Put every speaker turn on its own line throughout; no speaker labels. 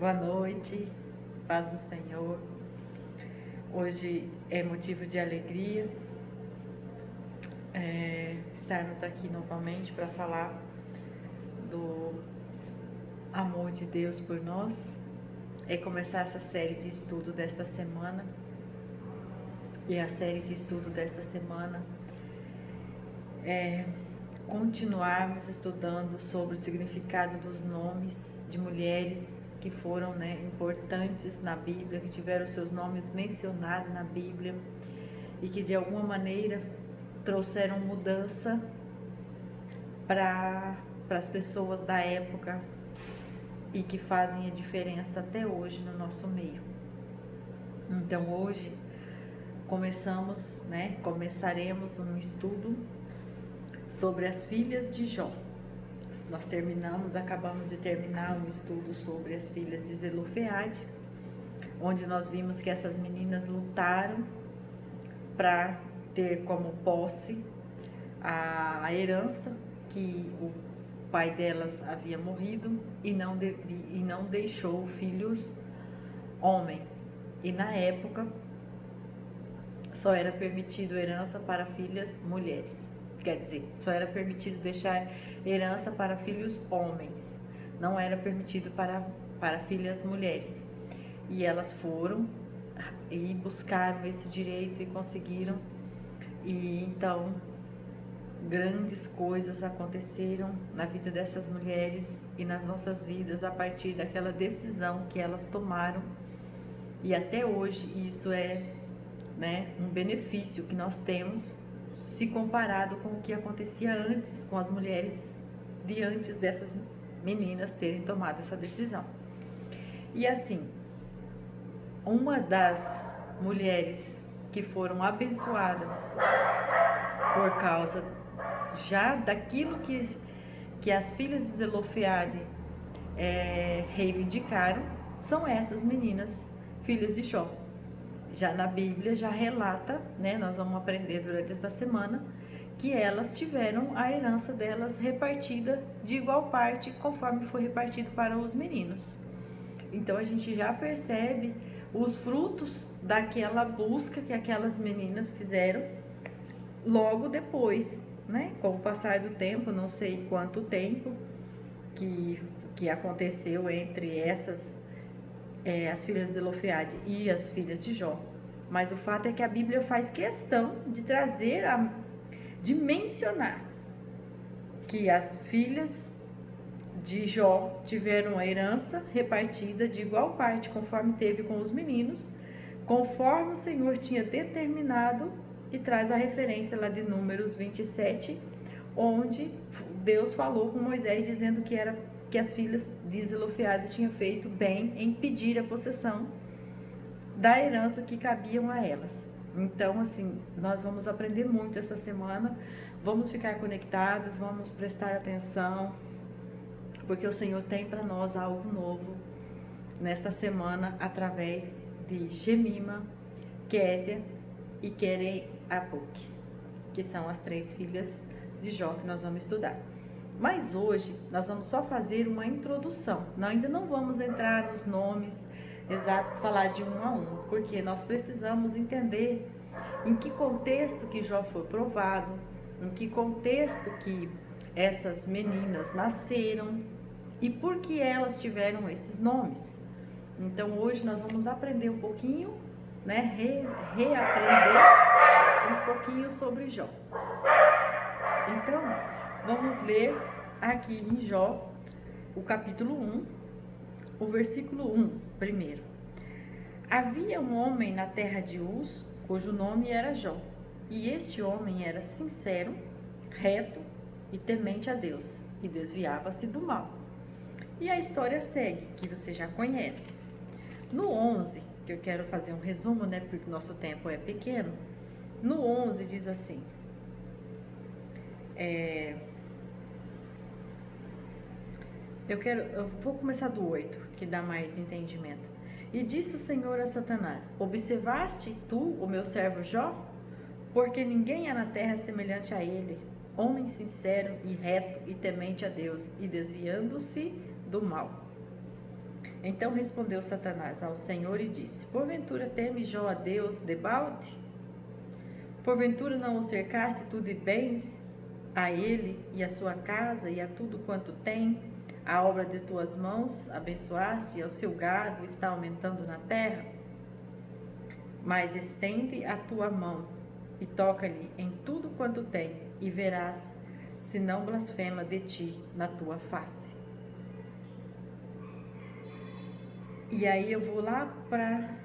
Boa noite, paz do Senhor. Hoje é motivo de alegria estarmos aqui novamente para falar do amor de Deus por nós. É começar essa série de estudo desta semana. E a série de estudo desta semana é continuarmos estudando sobre o significado dos nomes de mulheres que foram importantes na Bíblia, que tiveram seus nomes mencionados na Bíblia e que de alguma maneira trouxeram mudança para as pessoas da época e que fazem a diferença até hoje no nosso meio. Então hoje começaremos um estudo sobre as filhas de Jó. Acabamos de terminar um estudo sobre as filhas de Zelofeade, onde nós vimos que essas meninas lutaram para ter como posse a herança que o pai delas havia morrido e não deixou filhos homem. E na época só era permitido herança para filhas mulheres. Quer dizer, só era permitido deixar herança para filhos homens, não era permitido para filhas mulheres. E elas foram e buscaram esse direito e conseguiram. E então, grandes coisas aconteceram na vida dessas mulheres e nas nossas vidas a partir daquela decisão que elas tomaram. E até hoje isso é um benefício que nós temos se comparado com o que acontecia antes com as mulheres de antes dessas meninas terem tomado essa decisão. E assim, uma das mulheres que foram abençoadas por causa já daquilo que as filhas de Zelofeade reivindicaram são essas meninas, filhas de Jó. Já na Bíblia já relata, nós vamos aprender durante esta semana, que elas tiveram a herança delas repartida de igual parte, conforme foi repartido para os meninos. Então a gente já percebe os frutos daquela busca que aquelas meninas fizeram logo depois, com o passar do tempo, não sei quanto tempo que aconteceu entre essas as filhas de Zelofeade e as filhas de Jó. Mas o fato é que a Bíblia faz questão de de mencionar que as filhas de Jó tiveram a herança repartida de igual parte, conforme teve com os meninos, conforme o Senhor tinha determinado, e traz a referência lá de Números 27, onde Deus falou com Moisés dizendo que as filhas de Zelofeade tinham feito bem em pedir a possessão da herança que cabiam a elas. Então, assim, nós vamos aprender muito essa semana, vamos ficar conectadas, vamos prestar atenção, porque o Senhor tem para nós algo novo nesta semana, através de Jemima, Késia e Querem-Apuk, que são as 3 filhas de Jó que nós vamos estudar. Mas hoje nós vamos só fazer uma introdução, ainda não vamos entrar nos nomes exatos, falar de um a um, porque nós precisamos entender em que contexto que Jó foi provado, em que contexto que essas meninas nasceram e por que elas tiveram esses nomes. Então hoje nós vamos aprender um pouquinho, reaprender um pouquinho sobre Jó. Então, vamos ler aqui em Jó, o capítulo 1, o versículo 1, primeiro. Havia um homem na terra de Uz, cujo nome era Jó, e este homem era sincero, reto e temente a Deus, e desviava-se do mal. E a história segue, que você já conhece. No 11, que eu quero fazer um resumo, porque o nosso tempo é pequeno, no 11 diz assim, eu vou começar do 8, que dá mais entendimento. E disse o Senhor a Satanás: observaste tu o meu servo Jó? Porque ninguém há na terra semelhante a ele, homem sincero e reto e temente a Deus, e desviando-se do mal. Então respondeu Satanás ao Senhor e disse: Porventura teme Jó a Deus debalde? Porventura não o cercaste tu de bens a ele e a sua casa e a tudo quanto tem? A obra de tuas mãos abençoaste e o seu gado está aumentando na terra? Mas estende a tua mão e toca-lhe em tudo quanto tem, e verás se não blasfema de ti na tua face. E aí eu vou lá para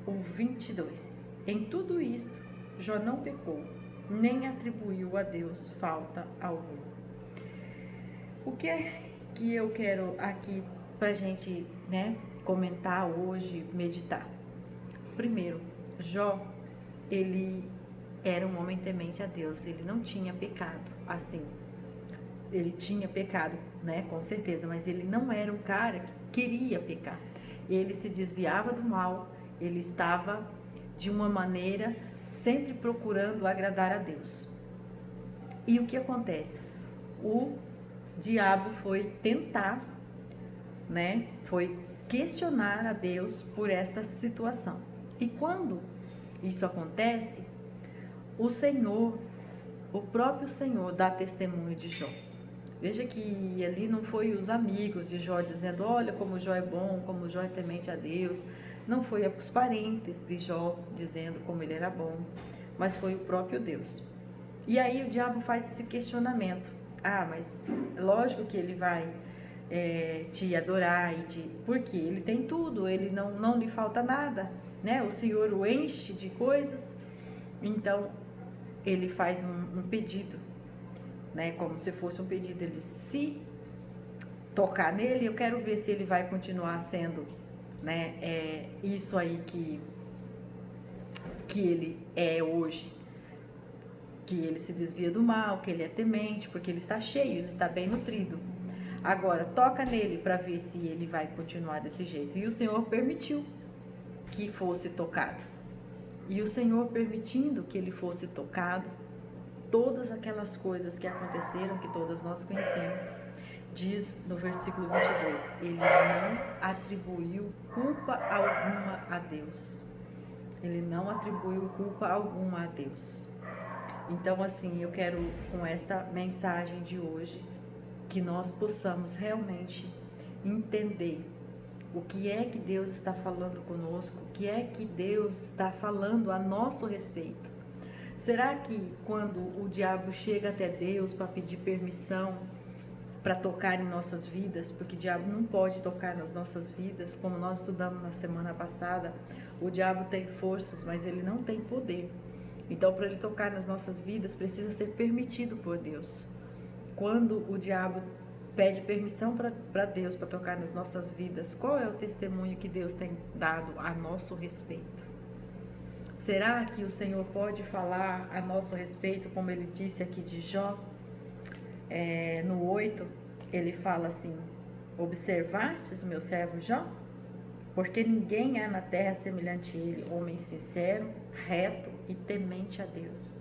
o 22. Em tudo isso, Jó não pecou, nem atribuiu a Deus falta alguma. O que é que eu quero aqui para a gente, comentar hoje, meditar? Primeiro, Jó, ele era um homem temente a Deus, ele não tinha pecado, assim, ele tinha pecado, com certeza, mas ele não era um cara que queria pecar, ele se desviava do mal, ele estava de uma maneira sempre procurando agradar a Deus. E o que acontece? O diabo foi tentar, foi questionar a Deus por esta situação. E quando isso acontece, o Senhor, o próprio Senhor dá testemunho de Jó. Veja que ali não foi os amigos de Jó dizendo, olha como Jó é bom, como Jó é temente a Deus. Não foi os parentes de Jó dizendo como ele era bom, mas foi o próprio Deus. E aí o diabo faz esse questionamento. Mas lógico que ele vai te adorar, porque ele tem tudo, ele não lhe falta nada, o Senhor o enche de coisas. Então ele faz um pedido, como se fosse um pedido. Ele, se tocar nele, eu quero ver se ele vai continuar sendo, isso aí que ele é hoje, que ele se desvia do mal, que ele é temente, porque ele está cheio, ele está bem nutrido. Agora, toca nele para ver se ele vai continuar desse jeito. E o Senhor permitiu que fosse tocado. E o Senhor permitindo que ele fosse tocado, todas aquelas coisas que aconteceram, que todas nós conhecemos, diz no versículo 22, ele não atribuiu culpa alguma a Deus. Ele não atribuiu culpa alguma a Deus. Então, assim, eu quero, com esta mensagem de hoje, que nós possamos realmente entender o que é que Deus está falando conosco, o que é que Deus está falando a nosso respeito. Será que quando o diabo chega até Deus para pedir permissão para tocar em nossas vidas, porque o diabo não pode tocar nas nossas vidas, como nós estudamos na semana passada, o diabo tem forças, mas ele não tem poder. Então, para ele tocar nas nossas vidas, precisa ser permitido por Deus. Quando o diabo pede permissão para Deus para tocar nas nossas vidas, qual é o testemunho que Deus tem dado a nosso respeito? Será que o Senhor pode falar a nosso respeito, como ele disse aqui de Jó? No 8, ele fala assim, observastes meu servo Jó? Porque ninguém há na terra semelhante a ele, homem sincero, reto e temente a Deus,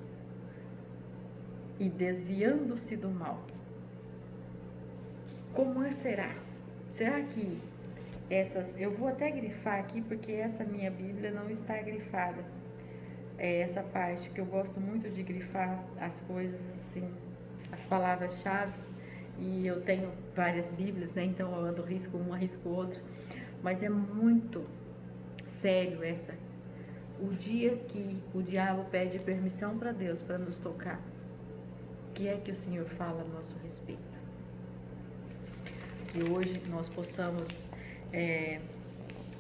e desviando-se do mal. Como será? Será que essas... Eu vou até grifar aqui, porque essa minha Bíblia não está grifada. É essa parte que eu gosto muito de grifar as coisas assim, as palavras-chave. E eu tenho várias Bíblias, então eu ando risco uma, risco outra. Mas é muito sério essa. O dia que o diabo pede permissão para Deus para nos tocar, o que é que o Senhor fala a nosso respeito? Que hoje nós possamos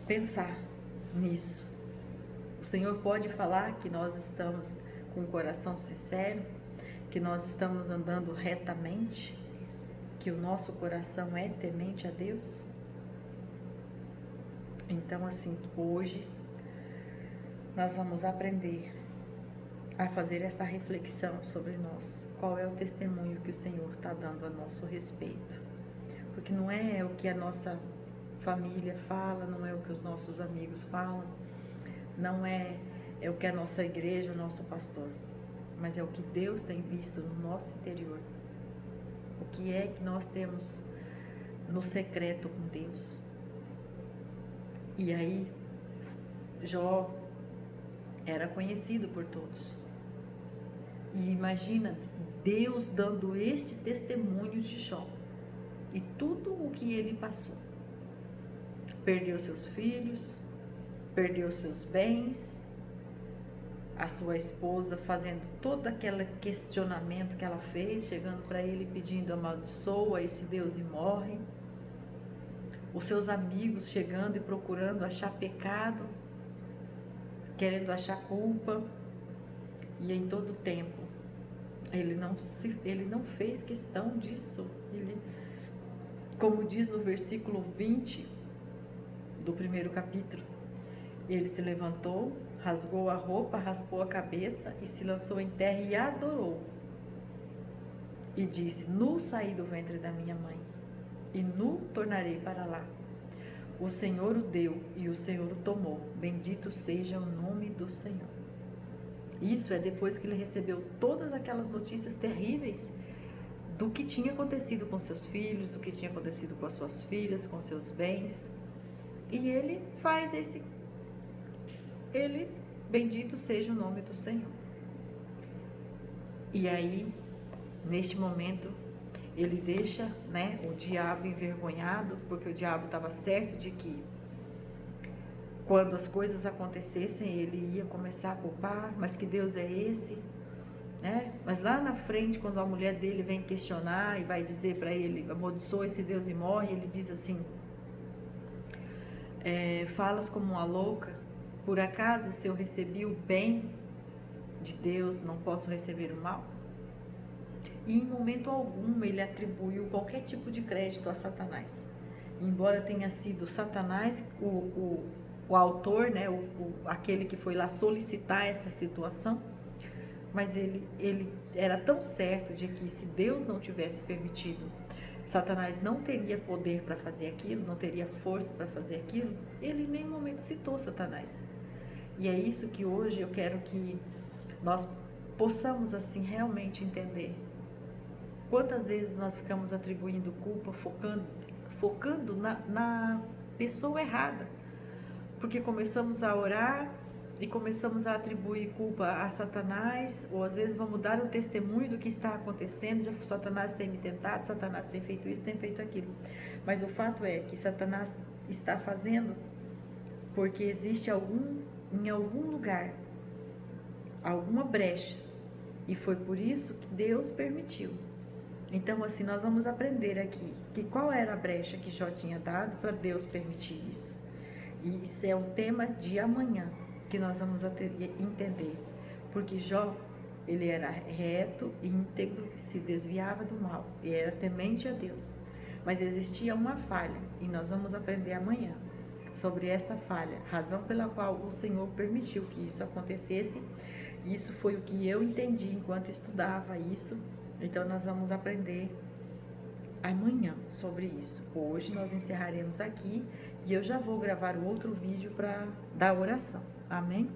pensar nisso. O Senhor pode falar que nós estamos com o coração sincero, que nós estamos andando retamente, que o nosso coração é temente a Deus. Então, assim, hoje nós vamos aprender a fazer essa reflexão sobre nós. Qual é o testemunho que o Senhor está dando a nosso respeito? Porque não é o que a nossa família fala, não é o que os nossos amigos falam, não é o que a nossa igreja, o nosso pastor, mas é o que Deus tem visto no nosso interior. O que é que nós temos no secreto com Deus? E aí, Jó era conhecido por todos. E imagina Deus dando este testemunho de Jó e tudo o que ele passou. Perdeu seus filhos, perdeu seus bens, a sua esposa fazendo todo aquele questionamento que ela fez, chegando para ele pedindo amaldiçoa esse Deus e morre. Os seus amigos chegando e procurando achar pecado, querendo achar culpa. E em todo tempo, ele não fez questão disso. Ele, como diz no versículo 20 do primeiro capítulo, ele se levantou, rasgou a roupa, raspou a cabeça e se lançou em terra e adorou. E disse: nu saí do ventre da minha mãe, e nu tornarei para lá. O Senhor o deu e o Senhor o tomou. Bendito seja o nome do Senhor. Isso é depois que ele recebeu todas aquelas notícias terríveis do que tinha acontecido com seus filhos, do que tinha acontecido com as suas filhas, com seus bens. E ele faz bendito seja o nome do Senhor. E aí, neste momento, ele deixa, o diabo envergonhado, porque o diabo estava certo de que quando as coisas acontecessem, ele ia começar a culpar, mas que Deus é esse, Mas lá na frente, quando a mulher dele vem questionar e vai dizer para ele, amaldiçoa esse Deus e morre, ele diz assim, falas como uma louca, por acaso se eu recebi o bem de Deus, não posso receber o mal? E em momento algum ele atribuiu qualquer tipo de crédito a Satanás. Embora tenha sido Satanás o autor, aquele que foi lá solicitar essa situação, mas ele era tão certo de que se Deus não tivesse permitido, Satanás não teria poder para fazer aquilo, não teria força para fazer aquilo. Ele em nenhum momento citou Satanás. E é isso que hoje eu quero que nós possamos assim realmente entender. Quantas vezes nós ficamos atribuindo culpa, focando na pessoa errada, porque começamos a orar e começamos a atribuir culpa a Satanás, ou às vezes vamos dar um testemunho do que está acontecendo, já Satanás tem me tentado, Satanás tem feito isso, tem feito aquilo. Mas o fato é que Satanás está fazendo porque existe em algum lugar, alguma brecha, e foi por isso que Deus permitiu. Então, assim, nós vamos aprender aqui que qual era a brecha que Jó tinha dado para Deus permitir isso. E isso é o tema de amanhã que nós vamos entender. Porque Jó, ele era reto e íntegro, se desviava do mal e era temente a Deus. Mas existia uma falha e nós vamos aprender amanhã sobre esta falha, razão pela qual o Senhor permitiu que isso acontecesse. Isso foi o que eu entendi enquanto estudava isso. Então nós vamos aprender amanhã sobre isso. Hoje nós encerraremos aqui e eu já vou gravar o outro vídeo para dar oração. Amém?